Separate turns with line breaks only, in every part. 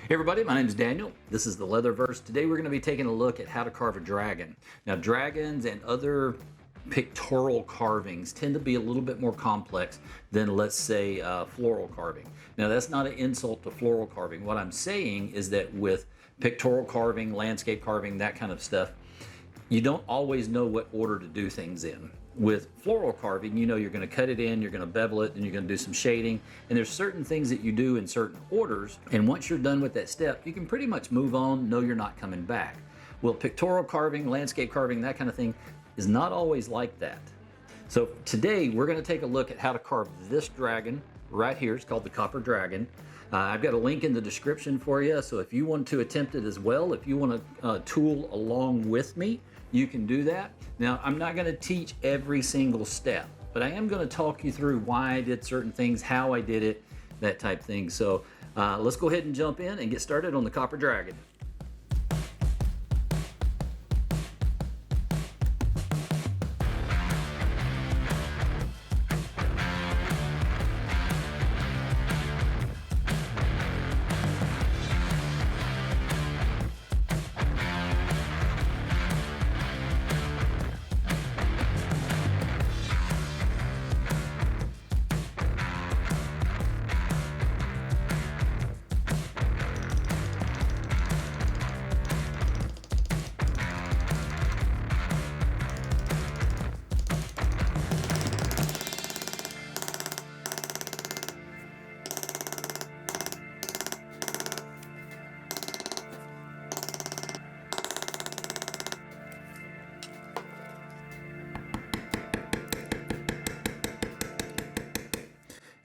Hey everybody, my name is Daniel. This is the Leatherverse. Today we're going to be taking a look at how to carve a dragon. Now dragons and other pictorial carvings tend to be a little bit more complex than, let's say, floral carving. Now that's not an insult to floral carving. What I'm saying is that with pictorial carving, landscape carving, that kind of stuff, you don't always know what order to do things in. With floral carving, you know you're going to cut it in, you're going to bevel it, and you're going to do some shading. And there's certain things that you do in certain orders. And once you're done with that step, you can pretty much move on, know you're not coming back. Well, pictorial carving, landscape carving, that kind of thing is not always like that. So today we're going to take a look at how to carve this dragon right here. It's called the copper dragon. I've got a link in the description for you. So if you want to attempt it as well, if you want to tool along with me, you can do that. Now, I'm not going to teach every single step, but I am going to talk you through why I did certain things, how I did it, that type thing. So let's go ahead and jump in and get started on the copper dragon.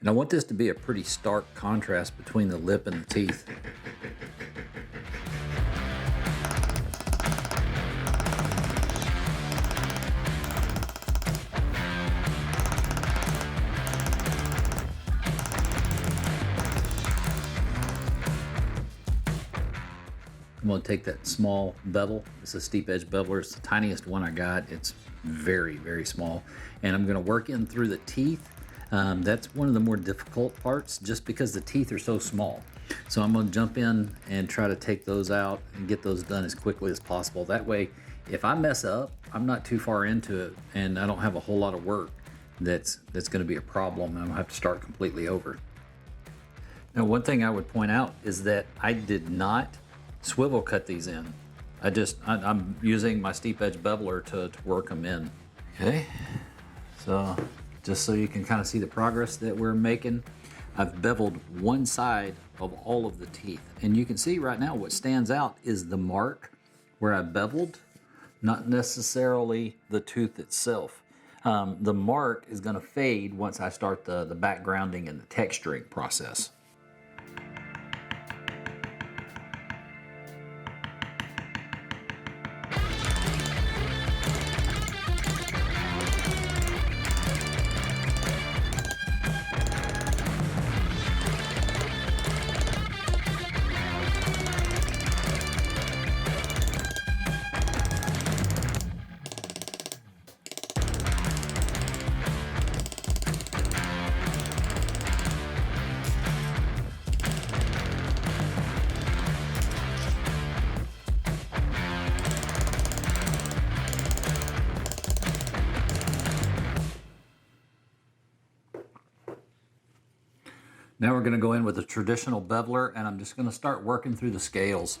And I want this to be a pretty stark contrast between the lip and the teeth. I'm going to take that small bevel. It's a steep edge beveler. It's the tiniest one I got. It's very, very small. And I'm going to work in through the teeth. That's one of the more difficult parts just because the teeth are so small. So I'm going to jump in and try to take those out and get those done as quickly as possible. That way, if I mess up, I'm not too far into it and I don't have a whole lot of work that's going to be a problem. I don't have to start completely over. Now, one thing I would point out is that I did not swivel cut these in. I'm using my steep edge beveler to work them in. Okay, so just so you can kind of see the progress that we're making, I've beveled one side of all of the teeth. And you can see right now what stands out is the mark where I beveled, not necessarily the tooth itself. The mark is going to fade once I start the backgrounding and the texturing process. Now we're going to go in with a traditional beveler and I'm just going to start working through the scales.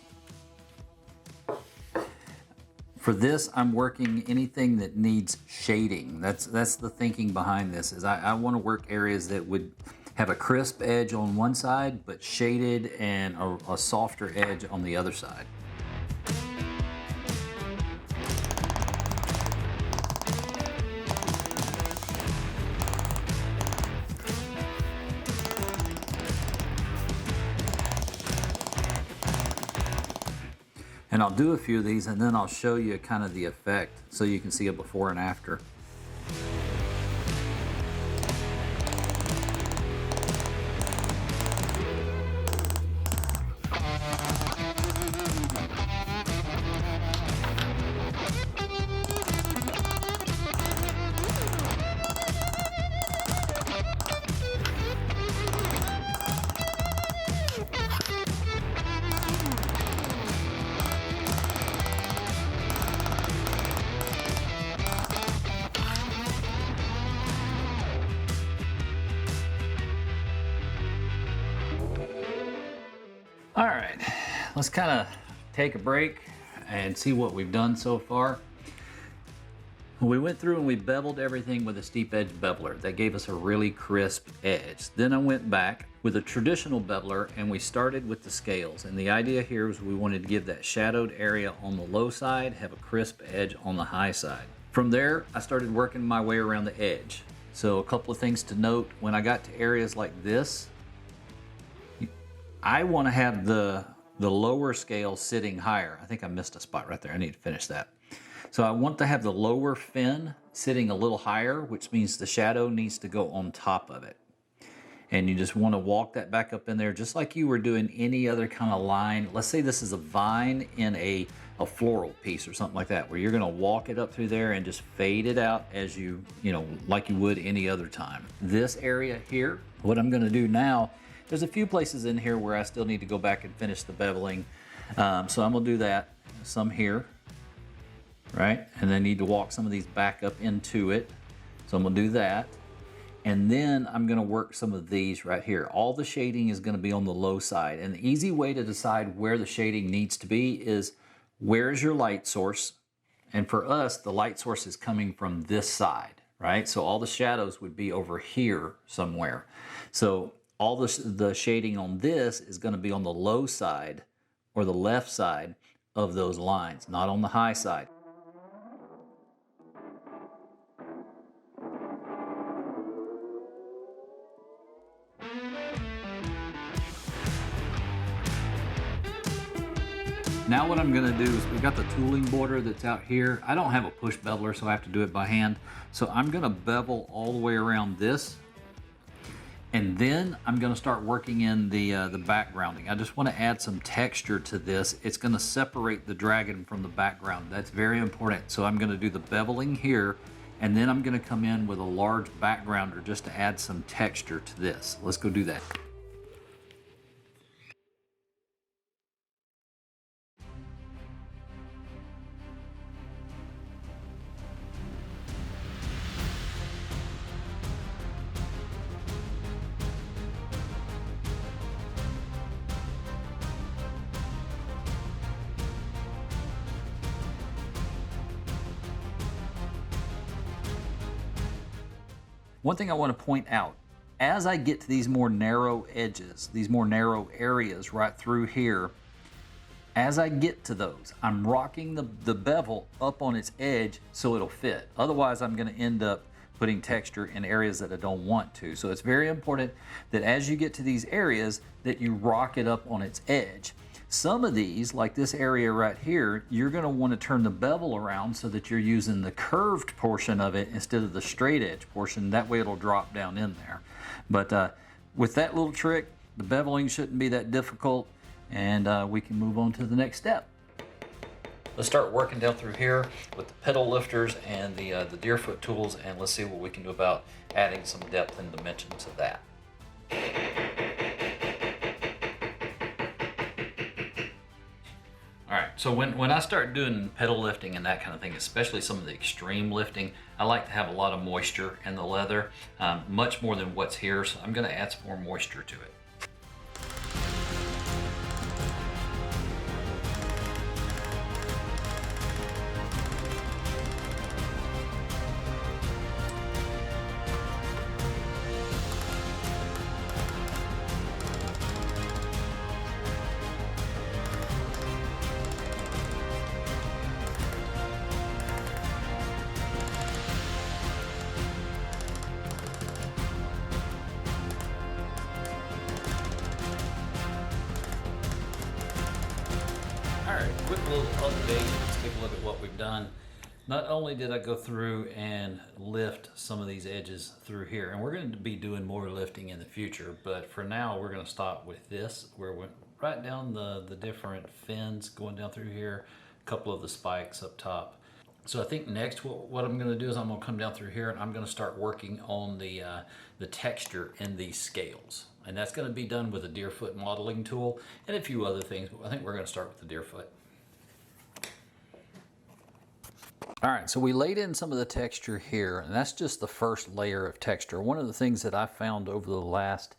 For this, I'm working anything that needs shading. That's the thinking behind this, is I want to work areas that would have a crisp edge on one side, but shaded and a softer edge on the other side. And I'll do a few of these and then I'll show you kind of the effect so you can see a before and after. All right, let's kind of take a break and see what we've done so far. We went through and we beveled everything with a steep edge beveler. That gave us a really crisp edge. Then I went back with a traditional beveler and we started with the scales. And the idea here was we wanted to give that shadowed area on the low side, have a crisp edge on the high side. From there, I started working my way around the edge. So a couple of things to note, when I got to areas like this, I want to have the lower scale sitting higher. I think I missed a spot right there. I need to finish that. So I want to have the lower fin sitting a little higher, which means the shadow needs to go on top of it. And you just want to walk that back up in there just like you were doing any other kind of line. Let's say this is a vine in a floral piece or something like that, where you're going to walk it up through there and just fade it out as you know, like you would any other time. This area here, what I'm going to do now, there's a few places in here where I still need to go back and finish the beveling. So I'm going to do that. Some here, right? And then need to walk some of these back up into it. So I'm going to do that. And then I'm going to work some of these right here. All the shading is going to be on the low side. And the easy way to decide where the shading needs to be is, where is your light source? And for us, the light source is coming from this side, right? So all the shadows would be over here somewhere. So all the shading on this is going to be on the low side or the left side of those lines, not on the high side. Now what I'm going to do is, we've got the tooling border that's out here. I don't have a push beveler, so I have to do it by hand. So I'm going to bevel all the way around this. And then I'm going to start working in the backgrounding. I just want to add some texture to this. It's going to separate the dragon from the background. That's very important. So I'm going to do the beveling here, and then I'm going to come in with a large backgrounder just to add some texture to this. Let's go do that. One thing I want to point out, as I get to these more narrow edges, these more narrow areas right through here, as I get to those, I'm rocking the bevel up on its edge so it'll fit. Otherwise, I'm going to end up putting texture in areas that I don't want to. So it's very important that as you get to these areas that you rock it up on its edge. Some of these, like this area right here, you're going to want to turn the bevel around so that you're using the curved portion of it instead of the straight edge portion. That way it'll drop down in there. But with that little trick, the beveling shouldn't be that difficult, and we can move on to the next step. Let's start working down through here with the pedal lifters and the Deerfoot tools, and let's see what we can do about adding some depth and dimension to that. All right, so when I start doing pedal lifting and that kind of thing, especially some of the extreme lifting, I like to have a lot of moisture in the leather, much more than what's here, so I'm gonna add some more moisture to it. Quick little update. Let's take a look at what we've done. Not only did I go through and lift some of these edges through here, and we're going to be doing more lifting in the future, but for now we're going to stop with this, where we went right down the different fins going down through here, a couple of the spikes up top. So I think next what I'm going to do is I'm going to come down through here and I'm going to start working on the texture in these scales. And that's going to be done with a Deerfoot modeling tool and a few other things, but I think we're going to start with the Deerfoot. All right, so we laid in some of the texture here, and that's just the first layer of texture. One of the things that I found over the last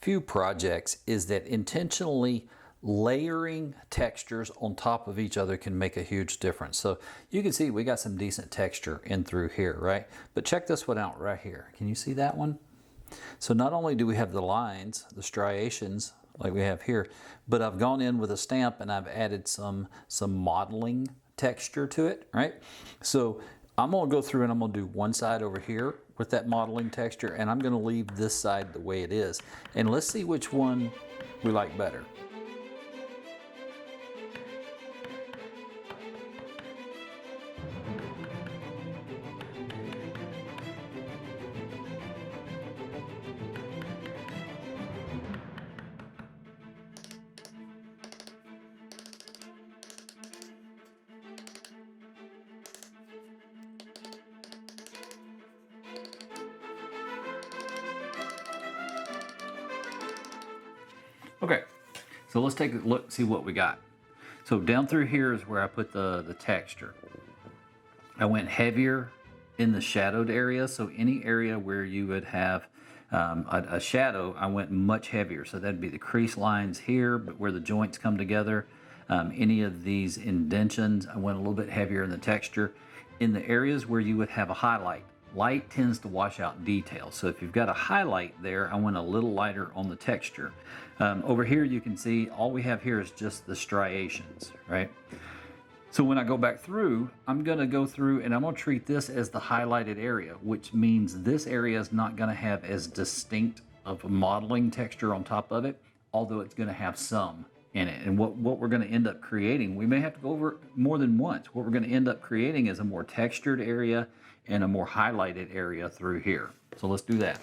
few projects is that intentionally layering textures on top of each other can make a huge difference. So you can see we got some decent texture in through here, right? But check this one out right here. Can you see that one? So not only do we have the lines, the striations like we have here, but I've gone in with a stamp and I've added some modeling texture to it, right? So I'm gonna go through and I'm gonna do one side over here with that modeling texture, and I'm gonna leave this side the way it is. And let's see which one we like better. Okay, so let's take a look, see what we got. So down through here is where I put the texture. I went heavier in the shadowed area, so any area where you would have a shadow, I went much heavier. So that'd be the crease lines here, but where the joints come together. Any of these indentions, I went a little bit heavier in the texture. In the areas where you would have a highlight, light tends to wash out detail. So if you've got a highlight there, I went a little lighter on the texture. Over here you can see all we have here is just the striations, right? So when I go back through, I'm going to go through and I'm going to treat this as the highlighted area, which means this area is not going to have as distinct of a modeling texture on top of it, although it's going to have some in it. And what we're going to end up creating, we may have to go over it more than once. What we're going to end up creating is a more textured area and a more highlighted area through here. So let's do that.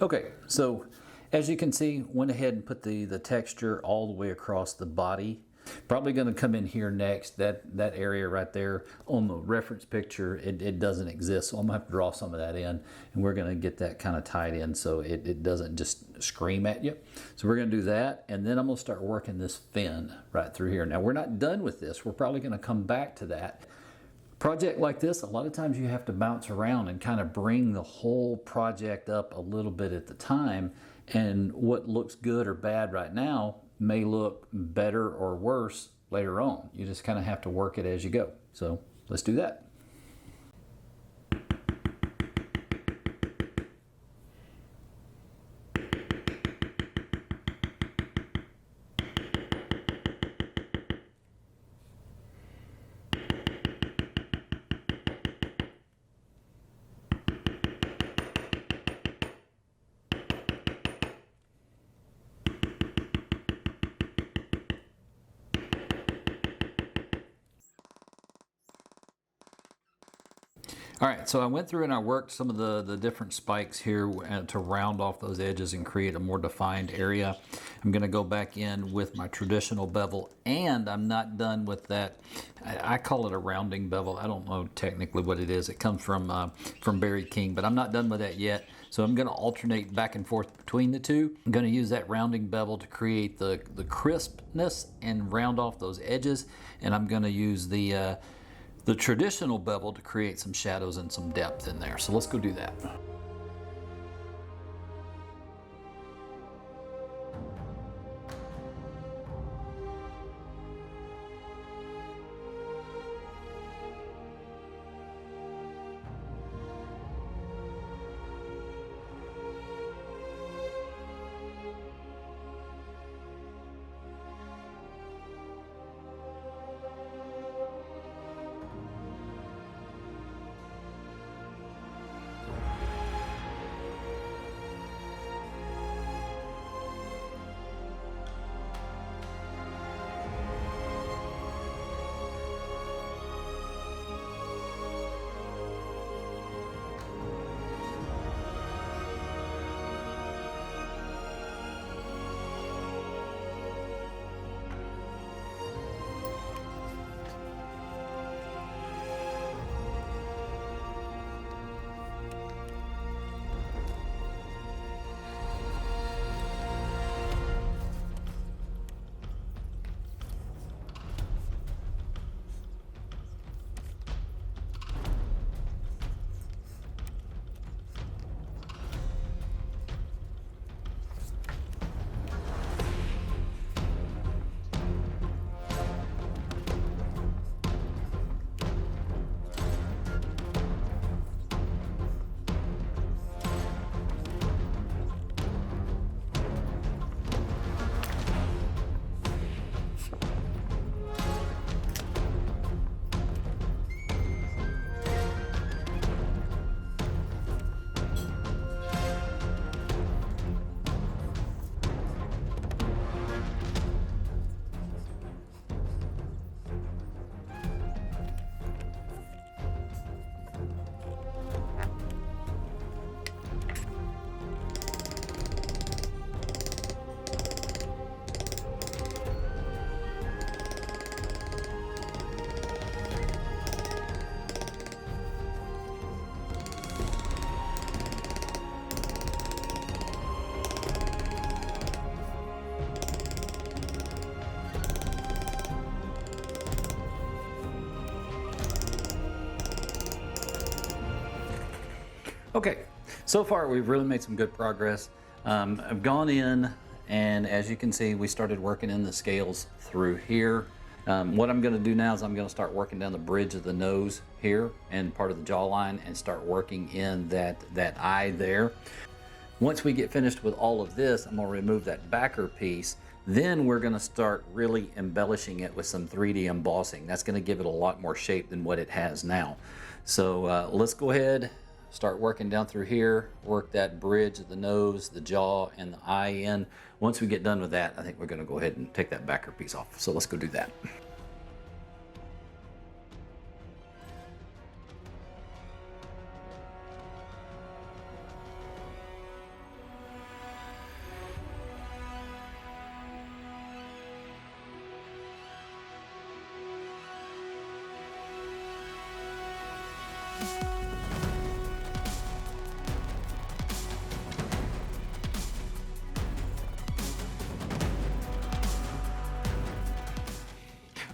Okay, so as you can see, went ahead and put the texture all the way across the body. Probably going to come in here next, that area right there on the reference picture, it doesn't exist, so I'm going to have to draw some of that in, and we're going to get that kind of tied in so it doesn't just scream at you. So we're going to do that, and then I'm going to start working this fin right through here. Now we're not done with this, we're probably going to come back to that. Project like this, a lot of times you have to bounce around and kind of bring the whole project up a little bit at the time, and what looks good or bad right now may look better or worse later on. You just kind of have to work it as you go. So let's do that. All right, so I went through and I worked some of the different spikes here to round off those edges and create a more defined area. I'm going to go back in with my traditional bevel, and I'm not done with that. I call it a rounding bevel. I don't know technically what it is. It comes from Barry King, but I'm not done with that yet. So I'm going to alternate back and forth between the two. I'm going to use that rounding bevel to create the crispness and round off those edges, and I'm going to use the traditional bevel to create some shadows and some depth in there. So let's go do that. Okay, so far we've really made some good progress. I've gone in, and as you can see, we started working in the scales through here. What I'm going to do now is I'm going to start working down the bridge of the nose here and part of the jawline and start working in that eye there. Once we get finished with all of this, I'm going to remove that backer piece. Then we're going to start really embellishing it with some 3D embossing. That's going to give it a lot more shape than what it has now. So let's go ahead, start working down through here, work that bridge of the nose, the jaw, and the eye in. Once we get done with that, I think we're going to go ahead and take that backer piece off. So let's go do that.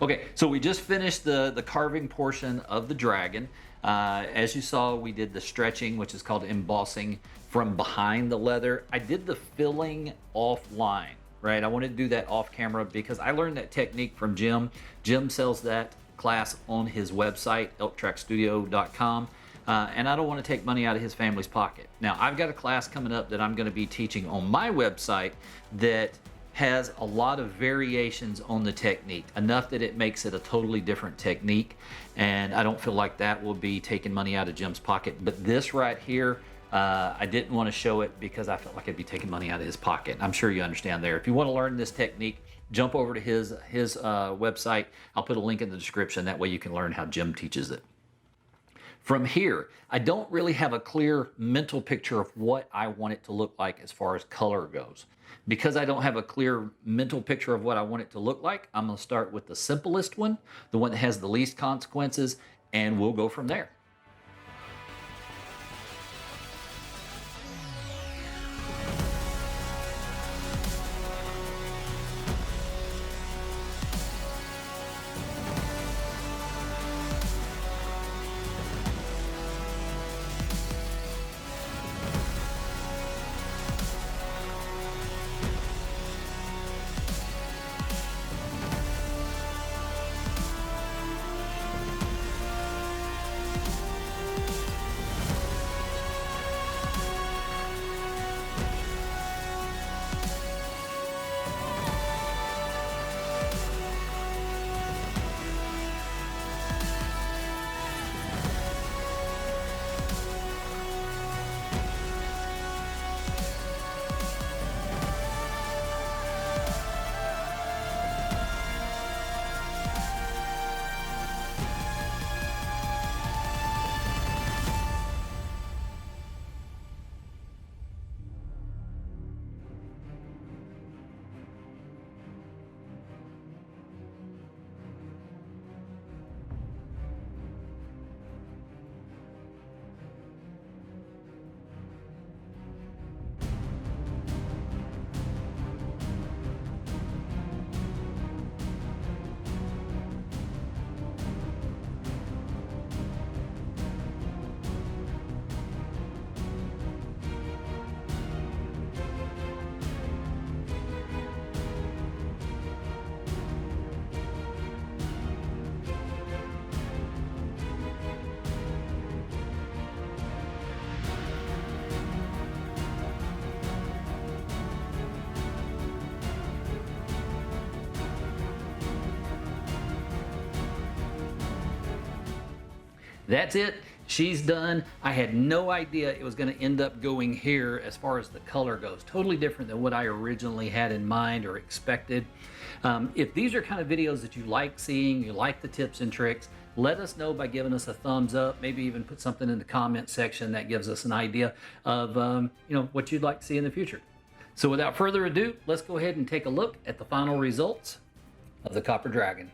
Okay, so we just finished the carving portion of the dragon. As you saw, we did the stretching, which is called embossing, from behind the leather. I did the filling offline, right? I wanted to do that off camera because I learned that technique from Jim. Jim sells that class on his website, elktrackstudio.com. And I don't want to take money out of his family's pocket. Now, I've got a class coming up that I'm going to be teaching on my website that has a lot of variations on the technique, enough that it makes it a totally different technique. And I don't feel like that will be taking money out of Jim's pocket. But this right here, I didn't want to show it because I felt like I'd be taking money out of his pocket. I'm sure you understand there. If you want to learn this technique, jump over to his website. I'll put a link in the description. That way you can learn how Jim teaches it. From here, I don't really have a clear mental picture of what I want it to look like as far as color goes. Because I don't have a clear mental picture of what I want it to look like, I'm going to start with the simplest one, the one that has the least consequences, and we'll go from there. That's it. She's done. I had no idea it was going to end up going here as far as the color goes. Totally different than what I originally had in mind or expected. If these are kind of videos that you like seeing, you like the tips and tricks, let us know by giving us a thumbs up. Maybe even put something in the comment section that gives us an idea of what you'd like to see in the future. So without further ado, let's go ahead and take a look at the final results of the Copper Dragon.